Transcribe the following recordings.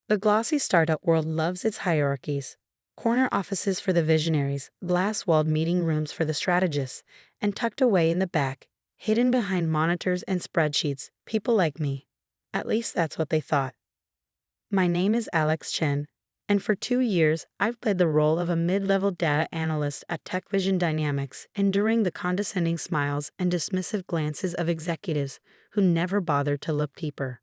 The glossy startup world loves its hierarchies. Corner offices for the visionaries, glass-walled meeting rooms for the strategists, and tucked away in the back, hidden behind monitors and spreadsheets, people like me. At least that's what they thought. My name is Alex Chen, and for 2 years I've played the role of a mid-level data analyst at TechVision Dynamics, enduring the condescending smiles and dismissive glances of executives who never bothered to look deeper.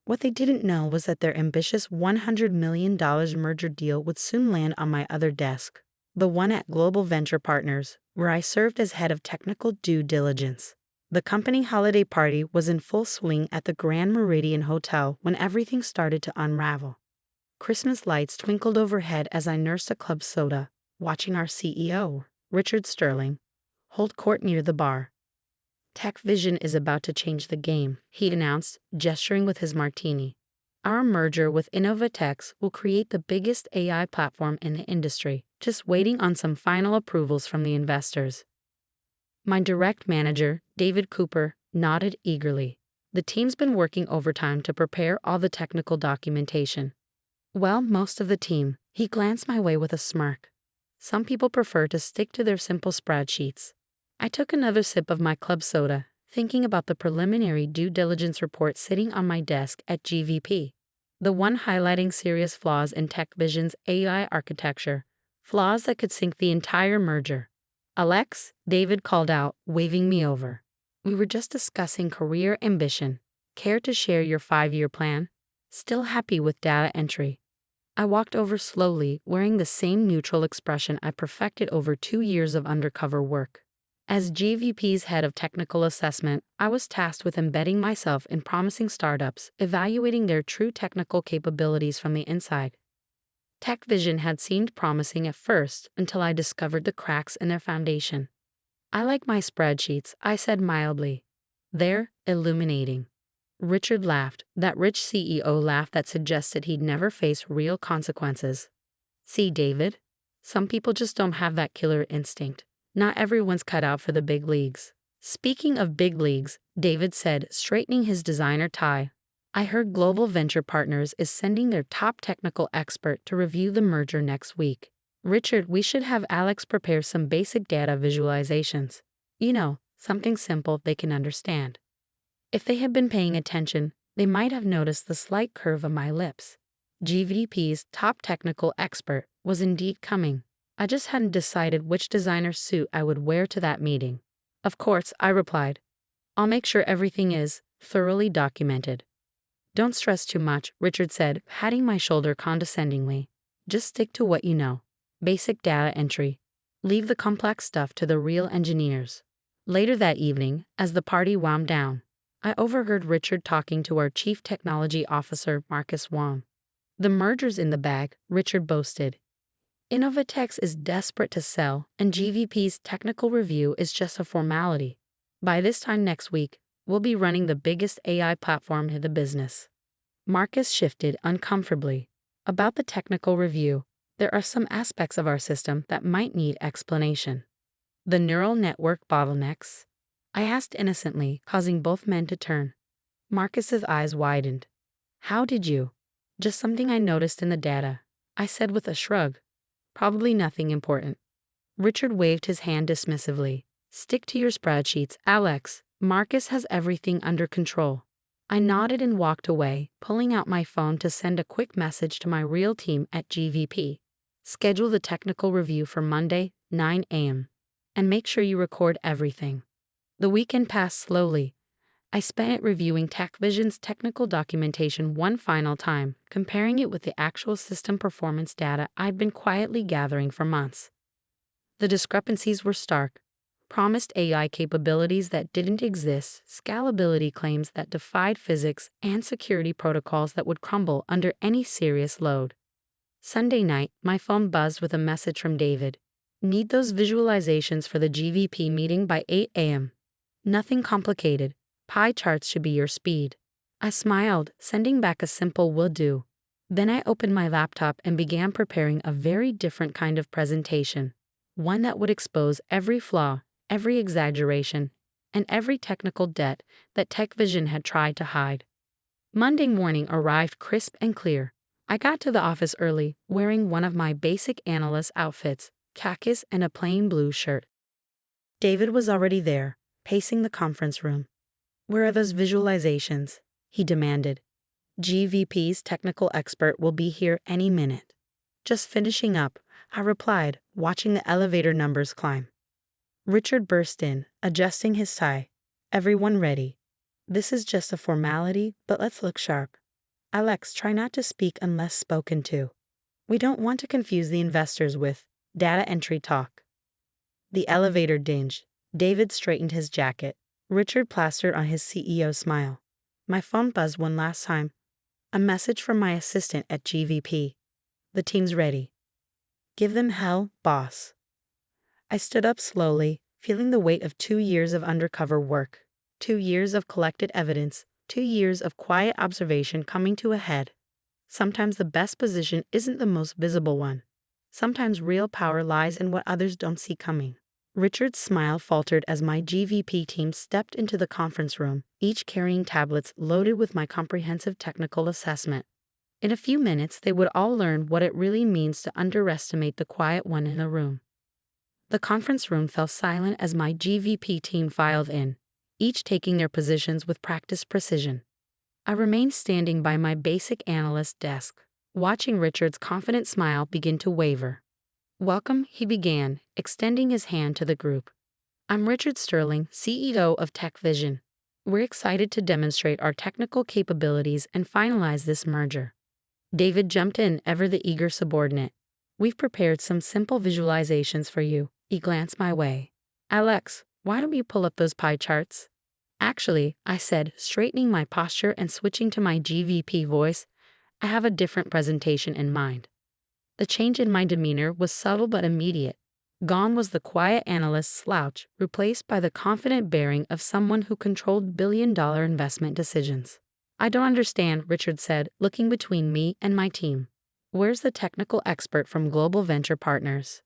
What they didn't know was that their ambitious $100 million merger deal would soon land on my other desk, the one at Global Venture Partners, where I served as head of technical due diligence. The company holiday party was in full swing at the Grand Meridian Hotel when everything started to unravel. Christmas lights twinkled overhead as I nursed a club soda, watching our CEO, Richard Sterling, hold court near the bar. TechVision is about to change the game, he announced, gesturing with his martini. Our merger with InnovateX will create the biggest AI platform in the industry, just waiting on some final approvals from the investors. My direct manager, David Cooper, nodded eagerly. The team's been working overtime to prepare all the technical documentation. Well, most of the team. He glanced my way with a smirk. Some people prefer to stick to their simple spreadsheets. I took another sip of my club soda, thinking about the preliminary due diligence report sitting on my desk at GVP. The one highlighting serious flaws in TechVision's AI architecture, flaws that could sink the entire merger. Alex, David called out, waving me over. We were just discussing career ambition. Care to share your 5-year plan? Still happy with data entry. I walked over slowly, wearing the same neutral expression I perfected over 2 years of undercover work. As GVP's head of technical assessment, I was tasked with embedding myself in promising startups, evaluating their true technical capabilities from the inside. TechVision had seemed promising at first until I discovered the cracks in their foundation. I like my spreadsheets, I said mildly. They're illuminating. Richard laughed, that rich CEO laugh that suggested he'd never face real consequences. See, David? Some people just don't have that killer instinct. Not everyone's cut out for the big leagues. Speaking of big leagues, David said, straightening his designer tie. I heard Global Venture Partners is sending their top technical expert to review the merger next week. Richard, we should have Alex prepare some basic data visualizations. Something simple they can understand. If they had been paying attention, they might have noticed the slight curve of my lips. GVP's top technical expert was indeed coming. I just hadn't decided which designer suit I would wear to that meeting. Of course, I replied. I'll make sure everything is thoroughly documented. Don't stress too much, Richard said, patting my shoulder condescendingly. Just stick to what you know. Basic data entry. Leave the complex stuff to the real engineers. Later that evening, as the party wound down, I overheard Richard talking to our Chief Technology Officer, Marcus Wong. The merger's in the bag, Richard boasted. InnovateX is desperate to sell, and GVP's technical review is just a formality. By this time next week, we'll be running the biggest AI platform in the business. Marcus shifted uncomfortably. About the technical review, there are some aspects of our system that might need explanation. The neural network bottlenecks? I asked innocently, causing both men to turn. Marcus's eyes widened. How did you? Just something I noticed in the data, I said with a shrug. Probably nothing important. Richard waved his hand dismissively. Stick to your spreadsheets, Alex. Marcus has everything under control. I nodded and walked away, pulling out my phone to send a quick message to my real team at GVP. Schedule the technical review for Monday, 9 a.m. And make sure you record everything. The weekend passed slowly. I spent it reviewing TechVision's technical documentation one final time, comparing it with the actual system performance data I'd been quietly gathering for months. The discrepancies were stark. Promised AI capabilities that didn't exist, scalability claims that defied physics, and security protocols that would crumble under any serious load. Sunday night, my phone buzzed with a message from David. Need those visualizations for the GVP meeting by 8 a.m. Nothing complicated. Pie charts should be your speed. I smiled, sending back a simple will do. Then I opened my laptop and began preparing a very different kind of presentation. One that would expose every flaw, every exaggeration, and every technical debt that TechVision had tried to hide. Monday morning arrived crisp and clear. I got to the office early, wearing one of my basic analyst outfits, khakis and a plain blue shirt. David was already there, pacing the conference room. "Where are those visualizations?" he demanded. "GVP's technical expert will be here any minute." "Just finishing up," I replied, watching the elevator numbers climb. Richard burst in, adjusting his tie. "Everyone ready? This is just a formality, but let's look sharp. Alex, try not to speak unless spoken to. We don't want to confuse the investors with data entry talk." The elevator dinged. David straightened his jacket. Richard plastered on his CEO smile. My phone buzzed one last time. A message from my assistant at GVP. "The team's ready." "Give them hell, boss." I stood up slowly, feeling the weight of 2 years of undercover work, 2 years of collected evidence, 2 years of quiet observation coming to a head. Sometimes the best position isn't the most visible one. Sometimes real power lies in what others don't see coming. Richard's smile faltered as my GVP team stepped into the conference room, each carrying tablets loaded with my comprehensive technical assessment. In a few minutes, they would all learn what it really means to underestimate the quiet one in the room. The conference room fell silent as my GVP team filed in, each taking their positions with practiced precision. I remained standing by my basic analyst desk, watching Richard's confident smile begin to waver. "Welcome," he began, extending his hand to the group. "I'm Richard Sterling, CEO of TechVision. We're excited to demonstrate our technical capabilities and finalize this merger." David jumped in, ever the eager subordinate. "We've prepared some simple visualizations for you." He glanced my way. "Alex, why don't you pull up those pie charts?" "Actually," I said, straightening my posture and switching to my GVP voice, "I have a different presentation in mind." The change in my demeanor was subtle but immediate. Gone was the quiet analyst slouch, replaced by the confident bearing of someone who controlled billion-dollar investment decisions. "I don't understand," Richard said, looking between me and my team. "Where's the technical expert from Global Venture Partners?"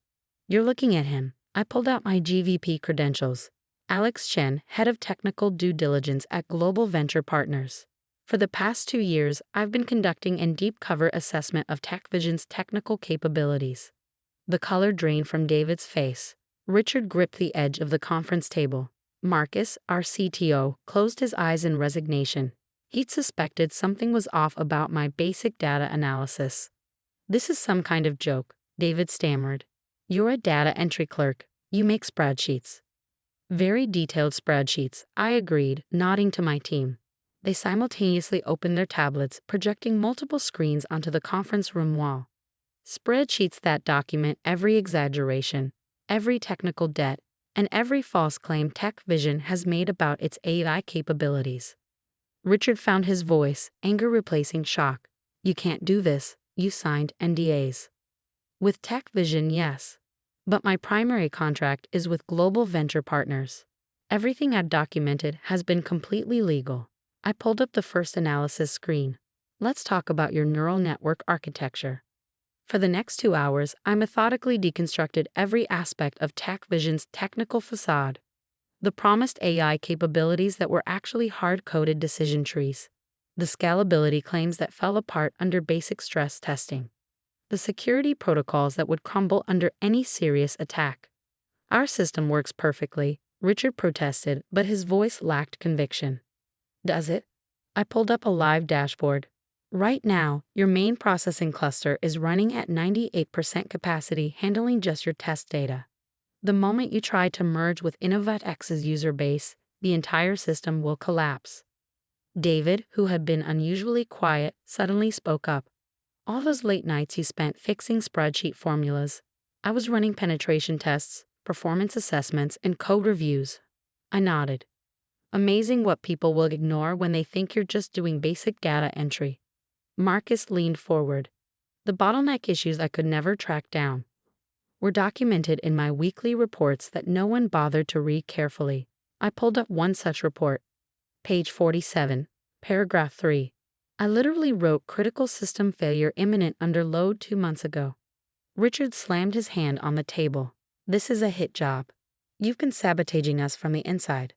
"You're looking at him." I pulled out my GVP credentials. "Alex Chen, Head of Technical Due Diligence at Global Venture Partners. For the past 2 years, I've been conducting a deep cover assessment of TechVision's technical capabilities." The color drained from David's face. Richard gripped the edge of the conference table. Marcus, our CTO, closed his eyes in resignation. He'd suspected something was off about my basic data analysis. "This is some kind of joke," David stammered. "You're a data entry clerk. You make spreadsheets." "Very detailed spreadsheets," I agreed, nodding to my team. They simultaneously opened their tablets, projecting multiple screens onto the conference room wall. Spreadsheets that document every exaggeration, every technical debt, and every false claim TechVision has made about its AI capabilities. Richard found his voice, anger replacing shock. "You can't do this. You signed NDAs." "With TechVision, yes. But my primary contract is with Global Venture Partners. Everything I've documented has been completely legal." I pulled up the first analysis screen. "Let's talk about your neural network architecture." For the next 2 hours, I methodically deconstructed every aspect of TechVision's technical facade. The promised AI capabilities that were actually hard-coded decision trees. The scalability claims that fell apart under basic stress testing. The security protocols that would crumble under any serious attack. "Our system works perfectly," Richard protested, but his voice lacked conviction. "Does it?" I pulled up a live dashboard. "Right now, your main processing cluster is running at 98% capacity, handling just your test data. The moment you try to merge with InnovateX's user base, the entire system will collapse." David, who had been unusually quiet, suddenly spoke up. "All those late nights he spent fixing spreadsheet formulas. I was running penetration tests, performance assessments, and code reviews." I nodded. "Amazing what people will ignore when they think you're just doing basic data entry." Marcus leaned forward. "The bottleneck issues I could never track down were documented in my weekly reports that no one bothered to read carefully." I pulled up one such report. Page 47, paragraph 3. I literally wrote "critical system failure imminent under load" 2 months ago. Richard slammed his hand on the table. "This is a hit job. You've been sabotaging us from the inside."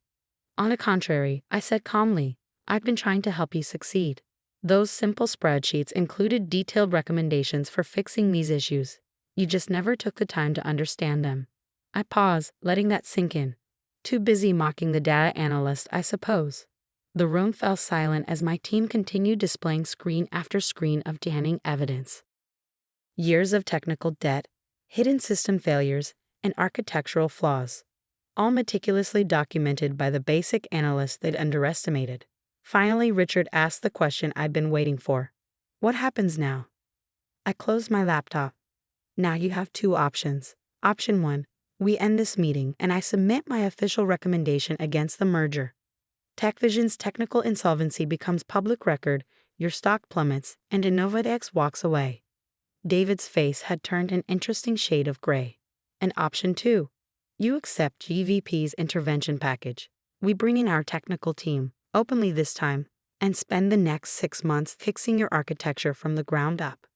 "On the contrary," I said calmly, "I've been trying to help you succeed." Those simple spreadsheets included detailed recommendations for fixing these issues. You just never took the time to understand them. I paused, letting that sink in. Too busy mocking the data analyst, I suppose. The room fell silent as my team continued displaying screen after screen of damning evidence. Years of technical debt, hidden system failures, and architectural flaws, all meticulously documented by the basic analyst they'd underestimated. Finally, Richard asked the question I'd been waiting for. What happens now? I closed my laptop. Now you have two options. Option 1, we end this meeting and I submit my official recommendation against the merger. TechVision's technical insolvency becomes public record, your stock plummets, and InnovateX walks away. David's face had turned an interesting shade of gray. And option 2, you accept GVP's intervention package. We bring in our technical team, openly this time, and spend the next 6 months fixing your architecture from the ground up.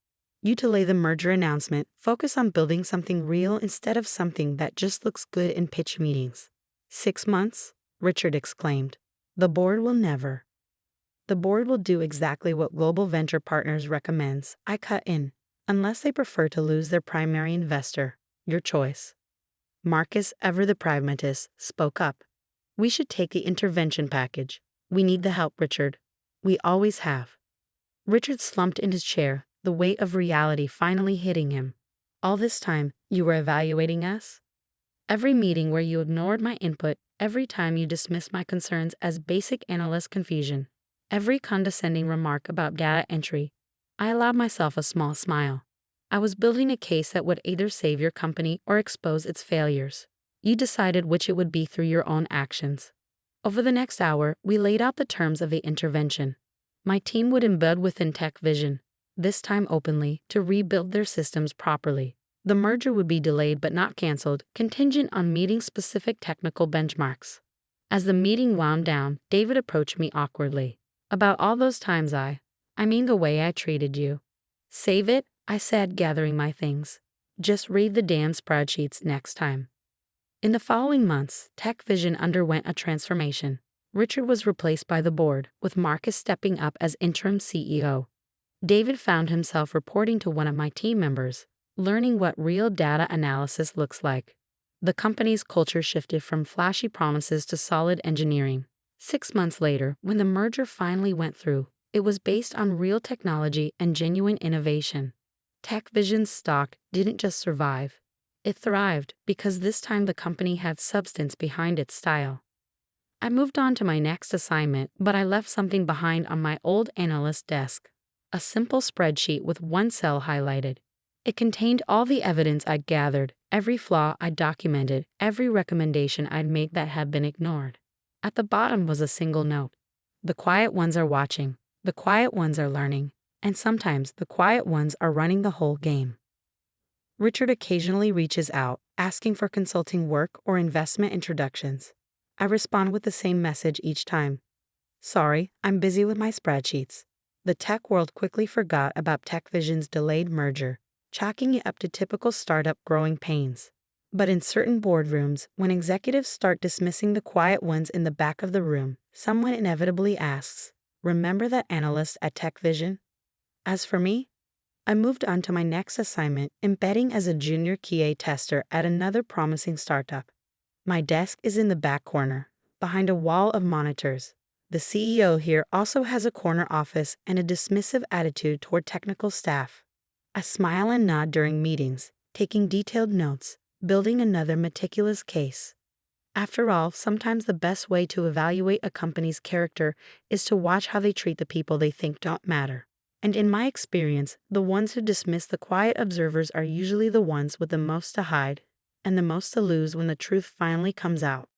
You delay the merger announcement, focus on building something real instead of something that just looks good in pitch meetings. 6 months? Richard exclaimed. The board will never. The board will do exactly what Global Venture Partners recommends. I cut in. Unless they prefer to lose their primary investor, your choice. Marcus, ever the pragmatist, spoke up. We should take the intervention package. We need the help, Richard. We always have. Richard slumped in his chair, the weight of reality finally hitting him. All this time, you were evaluating us? Every meeting where you ignored my input, every time you dismissed my concerns as basic analyst confusion, every condescending remark about data entry, I allowed myself a small smile. I was building a case that would either save your company or expose its failures. You decided which it would be through your own actions. Over the next hour, we laid out the terms of the intervention. My team would embed within TechVision, this time openly, to rebuild their systems properly. The merger would be delayed but not canceled, contingent on meeting specific technical benchmarks. As the meeting wound down, David approached me awkwardly. About all those times I mean the way I treated you. Save it, I said, gathering my things. Just read the damn spreadsheets next time. In the following months, TechVision underwent a transformation. Richard was replaced by the board, with Marcus stepping up as interim CEO. David found himself reporting to one of my team members, learning what real data analysis looks like. The company's culture shifted from flashy promises to solid engineering. 6 months later, when the merger finally went through, it was based on real technology and genuine innovation. TechVision's stock didn't just survive. It thrived because this time the company had substance behind its style. I moved on to my next assignment, but I left something behind on my old analyst desk. A simple spreadsheet with one cell highlighted. It contained all the evidence I'd gathered, every flaw I'd documented, every recommendation I'd made that had been ignored. At the bottom was a single note. The quiet ones are watching, the quiet ones are learning, and sometimes the quiet ones are running the whole game. Richard occasionally reaches out, asking for consulting work or investment introductions. I respond with the same message each time. Sorry, I'm busy with my spreadsheets. The tech world quickly forgot about TechVision's delayed merger, chalking it up to typical startup growing pains. But in certain boardrooms, when executives start dismissing the quiet ones in the back of the room, someone inevitably asks, "Remember that analyst at TechVision?" As for me, I moved on to my next assignment, embedding as a junior QA tester at another promising startup. My desk is in the back corner, behind a wall of monitors. The CEO here also has a corner office and a dismissive attitude toward technical staff. I smile and nod during meetings, taking detailed notes, building another meticulous case. After all, sometimes the best way to evaluate a company's character is to watch how they treat the people they think don't matter. And in my experience, the ones who dismiss the quiet observers are usually the ones with the most to hide and the most to lose when the truth finally comes out.